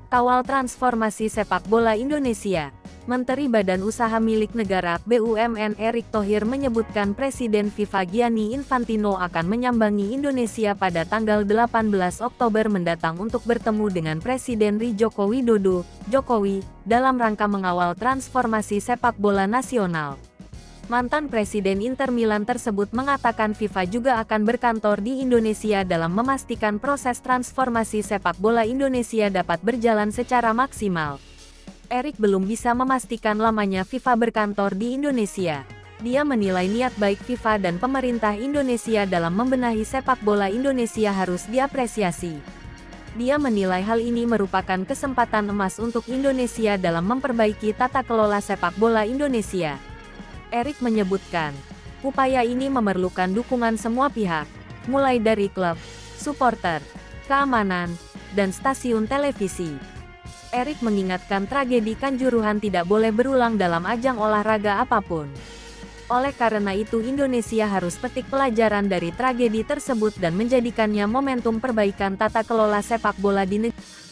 Kawal transformasi sepak bola Indonesia. Menteri Badan Usaha Milik Negara (BUMN) Erick Thohir menyebutkan Presiden FIFA Gianni Infantino akan menyambangi Indonesia pada tanggal 18 Oktober mendatang untuk bertemu dengan Presiden Joko Widodo, Jokowi, dalam rangka mengawal transformasi sepak bola nasional. Mantan Presiden Inter Milan tersebut mengatakan FIFA juga akan berkantor di Indonesia dalam memastikan proses transformasi sepak bola Indonesia dapat berjalan secara maksimal. Erick belum bisa memastikan lamanya FIFA berkantor di Indonesia. Dia menilai niat baik FIFA dan pemerintah Indonesia dalam membenahi sepak bola Indonesia harus diapresiasi. Dia menilai hal ini merupakan kesempatan emas untuk Indonesia dalam memperbaiki tata kelola sepak bola Indonesia. Erick menyebutkan, upaya ini memerlukan dukungan semua pihak, mulai dari klub, supporter, keamanan, dan stasiun televisi. Erick mengingatkan tragedi Kanjuruhan tidak boleh berulang dalam ajang olahraga apapun. Oleh karena itu Indonesia harus petik pelajaran dari tragedi tersebut dan menjadikannya momentum perbaikan tata kelola sepak bola di negeri.